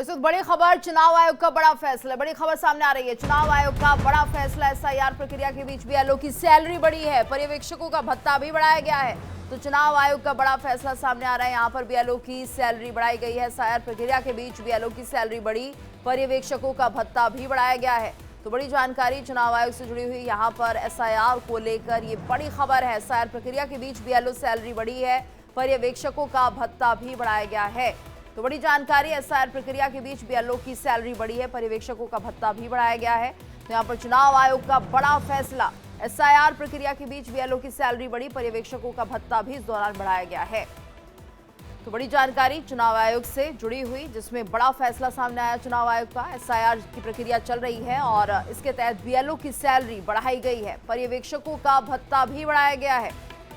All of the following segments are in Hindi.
इस वक्त बड़ी खबर, चुनाव आयोग का बड़ा फैसला। बड़ी खबर सामने आ रही है, चुनाव आयोग का बड़ा फैसला। एसआईआर प्रक्रिया के बीच बीएलओ की सैलरी बढ़ी है, पर्यवेक्षकों का भत्ता भी बढ़ाया गया है। तो चुनाव आयोग का बड़ा फैसला सामने आ रहा है। यहाँ पर बीएलओ की सैलरी बढ़ाई गई है। एसआईआर प्रक्रिया के बीच बीएलओ की सैलरी बढ़ी, पर्यवेक्षकों का भत्ता भी बढ़ाया गया है। तो बड़ी जानकारी चुनाव आयोग से जुड़ी हुई यहाँ पर एसआईआर को लेकर ये बड़ी खबर है। एसआईआर प्रक्रिया के बीच बीएलओ सैलरी बढ़ी है, पर्यवेक्षकों का भत्ता भी बढ़ाया गया है। तो बड़ी जानकारी, एसआईआर प्रक्रिया के बीच बीएलओ की सैलरी बढ़ी है, पर्यवेक्षकों का भत्ता भी बढ़ाया गया है। तो यहाँ पर चुनाव आयोग का बड़ा फैसला, एसआईआर प्रक्रिया के बीच बीएलओ की सैलरी बढ़ी, पर्यवेक्षकों का भत्ता भी इस दौरान बढ़ाया गया है। तो बड़ी जानकारी चुनाव आयोग से जुड़ी हुई, जिसमें बड़ा फैसला सामने आया चुनाव आयोग का। एसआईआर की प्रक्रिया चल रही है और इसके तहत बीएलओ की सैलरी बढ़ाई गई है, पर्यवेक्षकों का भत्ता भी बढ़ाया गया है।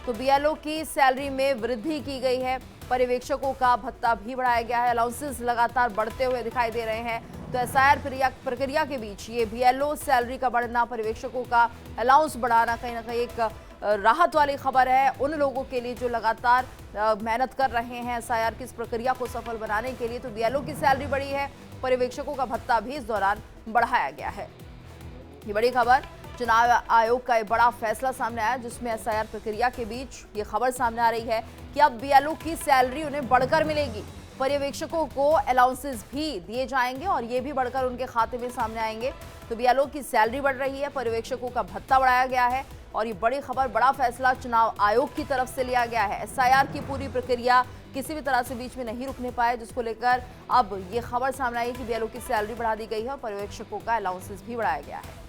तो बीएलओ की सैलरी में वृद्धि की गई है, पर्यवेक्षकों का भत्ता भी बढ़ाया गया है। अलाउंसेस लगातार बढ़ते हुए दिखाई दे रहे हैं। तो एसआईआर प्रक्रिया के बीच ये बीएलओ सैलरी का बढ़ना, पर्यवेक्षकों का अलाउंस बढ़ाना कहीं ना कहीं एक राहत वाली खबर है उन लोगों के लिए जो लगातार मेहनत कर रहे हैं एसआईआर की इस प्रक्रिया को सफल बनाने के लिए। तो बीएलओ की सैलरी बढ़ी है, पर्यवेक्षकों का भत्ता भी इस दौरान बढ़ाया गया है। ये बड़ी खबर, चुनाव आयोग का एक बड़ा फैसला सामने आया, जिसमें एसआईआर प्रक्रिया के बीच ये खबर सामने आ रही है कि अब बीएलओ की सैलरी उन्हें बढ़कर मिलेगी, पर्यवेक्षकों को अलाउंसेस भी दिए जाएंगे और ये भी बढ़कर उनके खाते में सामने आएंगे। तो बीएलओ की सैलरी बढ़ रही है, पर्यवेक्षकों का भत्ता बढ़ाया गया है और ये बड़ी खबर, बड़ा फैसला चुनाव आयोग की तरफ से लिया गया है। एसआईआर की पूरी प्रक्रिया किसी भी तरह से बीच में नहीं रुकने पाए, जिसको लेकर अब ये खबर सामने आई कि बीएलओ की सैलरी बढ़ा दी गई है और पर्यवेक्षकों का अलाउंसेस भी बढ़ाया गया है।